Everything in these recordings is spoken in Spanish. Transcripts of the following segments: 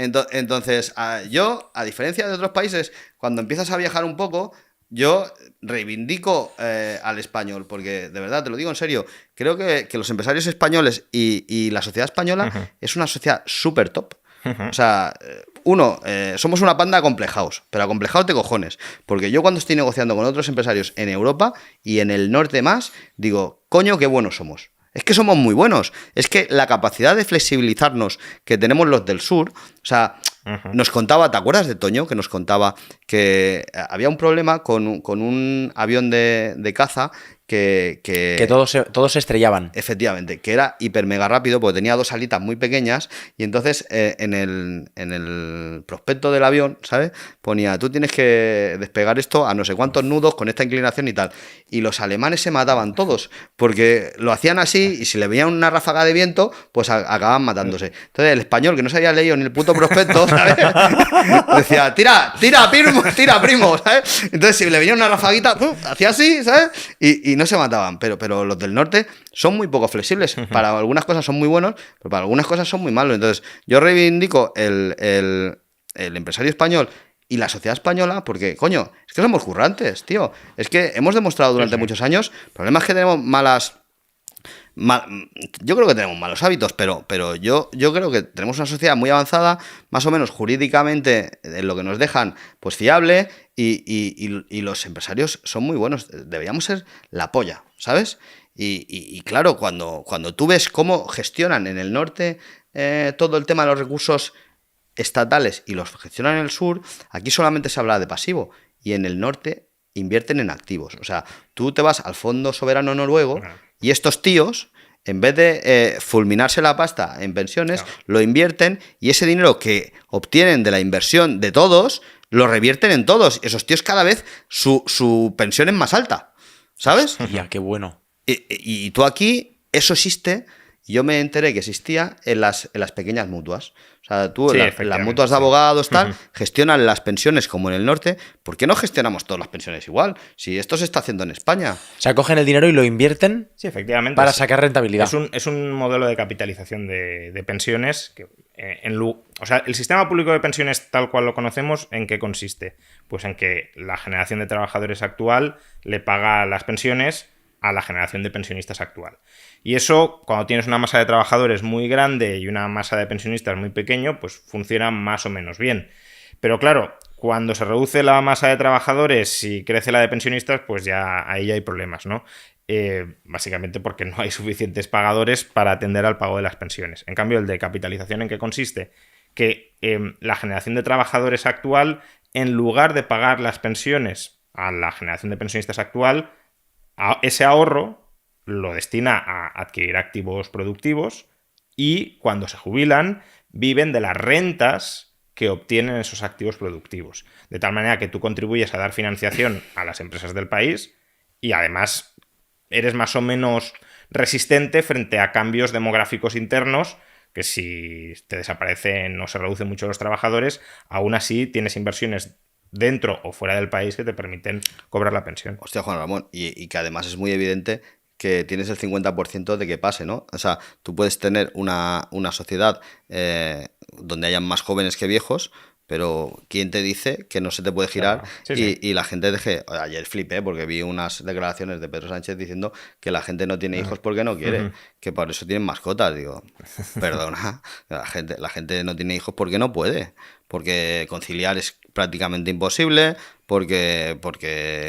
Entonces, yo, a diferencia de otros países, cuando empiezas a viajar un poco, yo reivindico al español, porque de verdad, te lo digo en serio, creo que los empresarios españoles y la sociedad española Ujú, es una sociedad súper top. O ujú. sea, somos una panda acomplejados, pero acomplejados de cojones. Porque yo cuando estoy negociando con otros empresarios en Europa y en el norte más, digo, coño, qué buenos somos. Es que somos muy buenos. Es que la capacidad de flexibilizarnos que tenemos los del sur, o sea, Ujú. nos contaba, ¿te acuerdas de Toño? Que nos contaba que había un problema con un avión de caza Que todos se estrellaban. efectivamente, que era hiper mega rápido porque tenía dos alitas muy pequeñas y entonces en el prospecto del avión, ¿sabes? Ponía, tú tienes que despegar esto a no sé cuántos nudos con esta inclinación y tal. Y los alemanes se mataban todos porque lo hacían así y si le veían una ráfaga de viento, pues acababan matándose. Entonces el español que no se había leído ni el puto prospecto, ¿sabes? Decía, tira, primo, ¿sabes? Entonces si le venía una rafaguita, ¡pum!, hacía así, ¿sabes? Y no se mataban, pero los del norte son muy poco flexibles. Para algunas cosas son muy buenos, pero para algunas cosas son muy malos. Entonces, yo reivindico el empresario español y la sociedad española porque, coño, es que somos currantes, tío. Es que hemos demostrado durante muchos años, el problema es que tenemos yo creo que tenemos malos hábitos, pero yo creo que tenemos una sociedad muy avanzada, más o menos jurídicamente, en lo que nos dejan, pues fiable, y los empresarios son muy buenos. Deberíamos ser la polla, ¿sabes? Y claro, cuando tú ves cómo gestionan en el norte todo el tema de los recursos estatales y los gestionan en el sur, aquí solamente se habla de pasivo, y en el norte invierten en activos. O sea, tú te vas al Fondo Soberano Noruego Claro, y estos tíos, en vez de fulminarse la pasta en pensiones, claro. lo invierten y ese dinero que obtienen de la inversión de todos, lo revierten en todos. Esos tíos cada vez su pensión es más alta, ¿sabes? Hostia, qué bueno. Y tú aquí, eso existe, y yo me enteré que existía en las pequeñas mutuas. O sea, tú, Sí, las mutuas efectivamente, de sí. abogados, tal, Ujú. gestionan las pensiones como en el norte. ¿Por qué no gestionamos todas las pensiones igual? Si esto se está haciendo en España. O sea, cogen el dinero y lo invierten Sí, efectivamente. para sacar rentabilidad. Es un modelo de capitalización de pensiones que, o sea, el sistema público de pensiones tal cual lo conocemos, ¿en qué consiste? Pues en que la generación de trabajadores actual le paga las pensiones a la generación de pensionistas actual. Y eso, cuando tienes una masa de trabajadores muy grande y una masa de pensionistas muy pequeño, pues funciona más o menos bien. Pero claro, cuando se reduce la masa de trabajadores y crece la de pensionistas, pues ya ahí ya hay problemas, ¿no? Básicamente porque no hay suficientes pagadores para atender al pago de las pensiones. En cambio, el de capitalización, ¿en qué consiste? Que la generación de trabajadores actual, en lugar de pagar las pensiones a la generación de pensionistas actual, ese ahorro lo destina a adquirir activos productivos y cuando se jubilan viven de las rentas que obtienen esos activos productivos. De tal manera que tú contribuyes a dar financiación a las empresas del país y además eres más o menos resistente frente a cambios demográficos internos que si te desaparecen o se reducen mucho los trabajadores, aún así tienes inversiones dentro o fuera del país que te permiten cobrar la pensión. Hostia, Juan Ramón, y que además es muy evidente que tienes el 50% de que pase, ¿no? O sea, tú puedes tener una sociedad donde hayan más jóvenes que viejos, pero ¿quién te dice que no se te puede girar? Claro. Sí, sí. Y la gente deje... Ayer flipé porque vi unas declaraciones de Pedro Sánchez diciendo que la gente no tiene hijos porque no quiere, Ujú. que por eso tienen mascotas. Digo, perdona, la gente no tiene hijos porque no puede, porque conciliar es prácticamente imposible, porque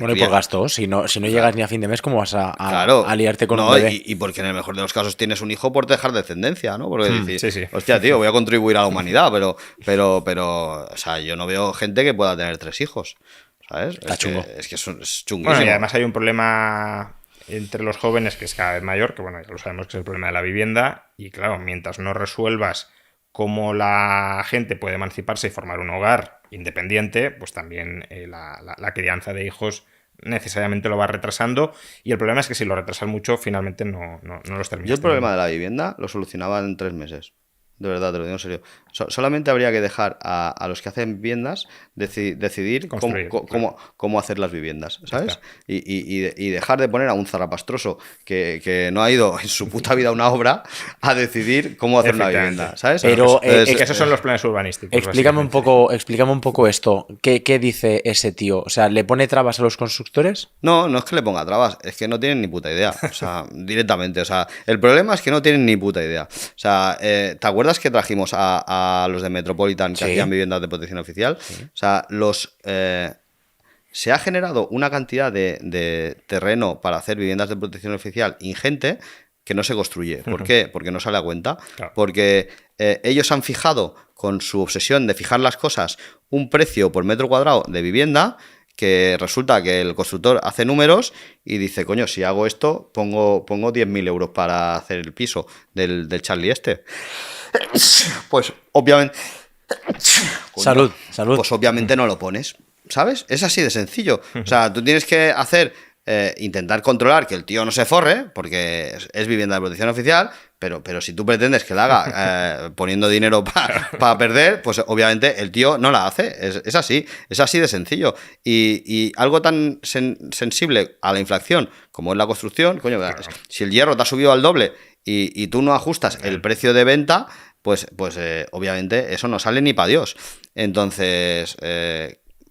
Bueno, y por gastos. Si no llegas ni a fin de mes, ¿cómo vas claro, a liarte con un no, bebé? y porque en el mejor de los casos tienes un hijo por dejar descendencia, ¿no? Porque dices, Sí, sí. hostia, tío, voy a contribuir a la humanidad, pero, o sea, yo no veo gente que pueda tener 3 hijos, ¿sabes? Está chungo. Es que es Bueno, chunguísimo. y además hay un problema entre los jóvenes que es cada vez mayor, que bueno, ya lo sabemos que es el problema de la vivienda, y claro, mientras no resuelvas cómo la gente puede emanciparse y formar un hogar independiente, pues también la crianza de hijos necesariamente lo va retrasando, y el problema es que si lo retrasas mucho, finalmente no los Yo terminas el problema teniendo. de la vivienda lo solucionaba en 3 meses. De verdad, te lo digo en serio. Solamente habría que dejar a los que hacen viviendas decidir Construir, cómo hacer las viviendas, ¿sabes? está. Y dejar de poner a un zarrapastroso que no ha ido en su puta vida a una obra a decidir cómo hacer una Efectivamente. vivienda, ¿sabes? Pero, Entonces, Que esos son los planes urbanísticos. explícame básicamente. explícame un poco esto. ¿Qué dice ese tío? O sea, ¿le pone trabas a los constructores? no es que le ponga trabas, es que no tienen ni puta idea. O sea, directamente. O sea, el problema es que no tienen ni puta idea. O sea, ¿te acuerdas que trajimos a los de Metropolitan que Sí. hacían viviendas de protección oficial? O sea, se ha generado una cantidad de terreno para hacer viviendas de protección oficial ingente que no se construye. ¿Por qué? Porque no sale a cuenta. Claro. Porque ellos han fijado, con su obsesión de fijar las cosas, un precio por metro cuadrado de vivienda, que resulta que el constructor hace números y dice, coño, si hago esto, pongo 10.000 euros para hacer el piso del Charlie este. Pues obviamente... Coño, Salud, salud. Pues obviamente no lo pones, ¿sabes? Es así de sencillo. O sea, tú tienes que intentar controlar que el tío no se forre, porque es vivienda de protección oficial, pero si tú pretendes que la haga poniendo dinero para perder, pues obviamente el tío no la hace. Es así de sencillo. Y algo tan sensible a la inflación como es la construcción, coño, Claro. si el hierro te ha subido al doble y tú no ajustas el precio de venta, pues obviamente eso no sale ni para Dios. Entonces,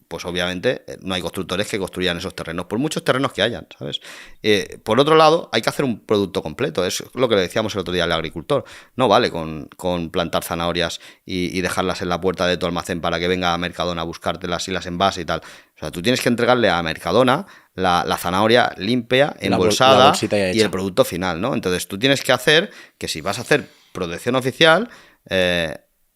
pues obviamente no hay constructores que construyan esos terrenos, por muchos terrenos que hayan, ¿sabes? Por otro lado, hay que hacer un producto completo, es lo que le decíamos el otro día al agricultor. No vale con plantar zanahorias y dejarlas en la puerta de tu almacén para que venga a Mercadona a buscártelas y las envase y tal. O sea, tú tienes que entregarle a Mercadona la zanahoria limpia, La embolsada bolsita ya y hecha. el producto final, ¿no? Entonces tú tienes que hacer que si vas a hacer protección oficial,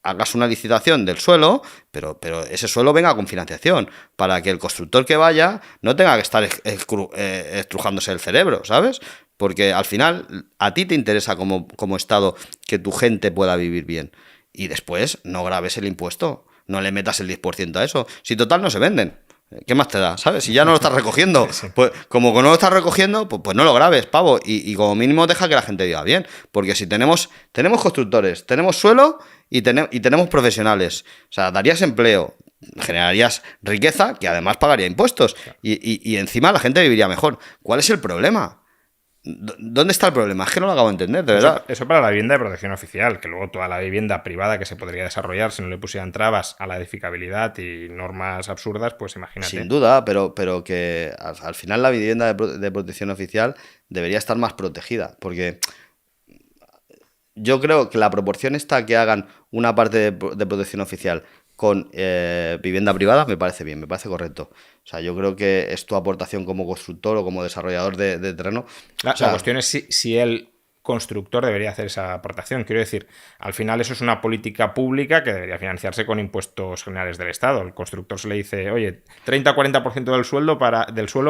hagas una licitación del suelo, pero ese suelo venga con financiación, para que el constructor que vaya no tenga que estar estrujándose el cerebro, ¿sabes? Porque al final a ti te interesa como Estado que tu gente pueda vivir bien. Y después no graves el impuesto, no le metas el 10% a eso. Si total no se venden. ¿Qué más te da? ¿Sabes? Si ya no lo estás recogiendo, pues como que no lo estás recogiendo, pues no lo grabes, pavo. Y como mínimo deja que la gente viva bien. Porque si tenemos constructores, tenemos suelo y tenemos profesionales. O sea, darías empleo, generarías riqueza, que además pagaría impuestos. Y encima la gente viviría mejor. ¿Cuál es el problema? ¿Dónde está el problema? Es que no lo acabo de entender, de verdad. Eso para la vivienda de protección oficial, que luego toda la vivienda privada que se podría desarrollar si no le pusieran trabas a la edificabilidad y normas absurdas, pues imagínate. Sin duda, pero que al final la vivienda de protección oficial debería estar más protegida, porque yo creo que la proporción está que hagan una parte de protección oficial con vivienda privada me parece bien, me parece correcto. O sea, yo creo que es tu aportación como constructor o como desarrollador de terreno. La O sea, cuestión es si el constructor debería hacer esa aportación. Quiero decir, al final eso es una política pública que debería financiarse con impuestos generales del Estado. El constructor se le dice, oye, 30-40% del suelo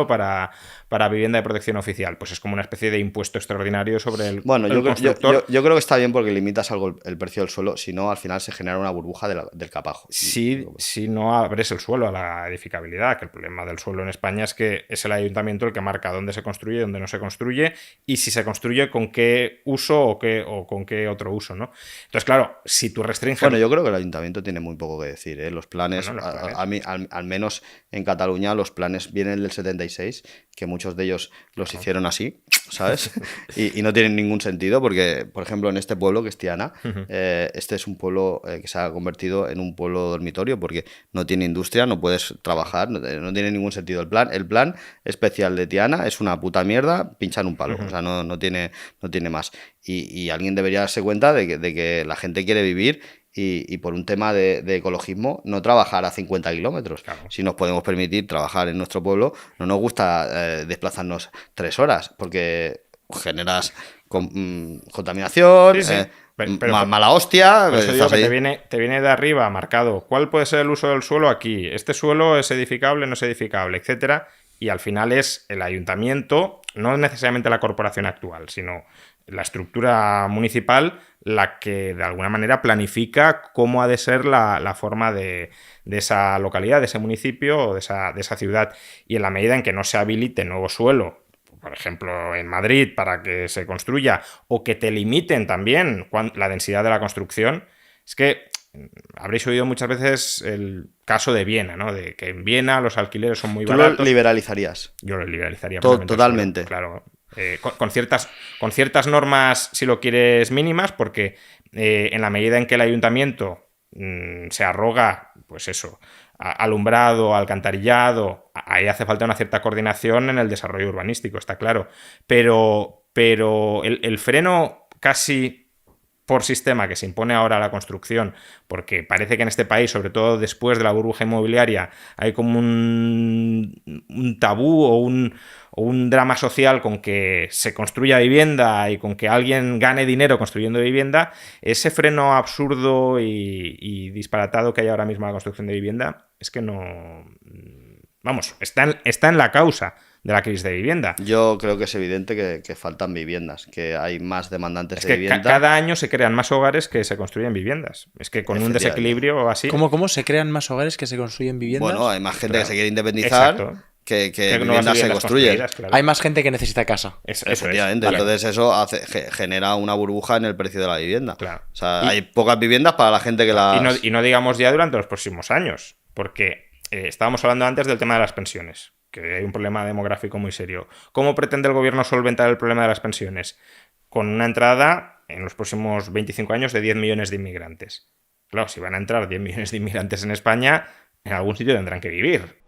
para vivienda de protección oficial. Pues es como una especie de impuesto extraordinario sobre el Bueno, yo constructor. creo que está bien porque limitas algo el precio del suelo, si no, al final se genera una burbuja del capajo. Si no abres el suelo a la edificabilidad, que el problema del suelo en España es que es el ayuntamiento el que marca dónde se construye, dónde no se construye, y si se construye con qué uso o con qué otro uso, ¿no? Entonces, claro, si tú restringes... Bueno, yo creo que el ayuntamiento tiene muy poco que decir, ¿eh? Los planes, Bueno, los planes. al menos en Cataluña, los planes vienen del 76, que muchos de ellos los hicieron así, ¿sabes? y no tienen ningún sentido, porque, por ejemplo, en este pueblo, que es Tiana, este es un pueblo que se ha convertido en un pueblo dormitorio, porque no tiene industria, no puedes trabajar, no tiene ningún sentido. El plan especial de Tiana es una puta mierda, pinchan un palo, o sea, no tiene más. Y alguien debería darse cuenta de que la gente quiere vivir y por un tema de ecologismo no trabajar a 50 kilómetros. Claro. Si nos podemos permitir trabajar en nuestro pueblo, no nos gusta desplazarnos 3 horas porque generas contaminación, Sí. Pero mala hostia. Por eso digo estás que ahí. te viene de arriba marcado cuál puede ser el uso del suelo aquí. Este suelo es edificable, no es edificable, etcétera. Y al final es el ayuntamiento, no necesariamente la corporación actual, sino la estructura municipal la que de alguna manera planifica cómo ha de ser la forma de esa localidad, de ese municipio o de esa ciudad. Y en la medida en que no se habilite nuevo suelo por ejemplo, en Madrid para que se construya, o que te limiten también la densidad de la construcción, es que habréis oído muchas veces el caso de Viena, ¿no? De que en Viena los alquileres son muy Tú baratos. lo liberalizarías. Yo lo liberalizaría. Totalmente. Claro. Con ciertas normas, si lo quieres, mínimas, porque en la medida en que el ayuntamiento se arroga, pues eso, alumbrado, alcantarillado, ahí hace falta una cierta coordinación en el desarrollo urbanístico, está claro. Pero el freno casi por sistema que se impone ahora a la construcción, porque parece que en este país, sobre todo después de la burbuja inmobiliaria, hay como un tabú o un drama social con que se construya vivienda y con que alguien gane dinero construyendo vivienda. Ese freno absurdo y disparatado que hay ahora mismo a la construcción de vivienda es que no... Vamos, está en la causa de la crisis de vivienda. Yo creo que es evidente que faltan viviendas, que hay más demandantes de vivienda. Cada año se crean más hogares que se construyen viviendas. Es que con un desequilibrio así... ¿Cómo se crean más hogares que se construyen viviendas? Bueno, hay más gente que se quiere independizar. Exacto. Que no viviendas se construyen. Claro. Hay más gente que necesita casa. Efectivamente. Vale. Entonces eso genera una burbuja en el precio de la vivienda. Claro. O sea, hay pocas viviendas para la gente que las... Y no digamos ya durante los próximos años, porque estábamos hablando antes del tema de las pensiones, que hay un problema demográfico muy serio. ¿Cómo pretende el gobierno solventar el problema de las pensiones? Con una entrada en los próximos 25 años de 10 millones de inmigrantes. Claro, si van a entrar 10 millones de inmigrantes en España, en algún sitio tendrán que vivir.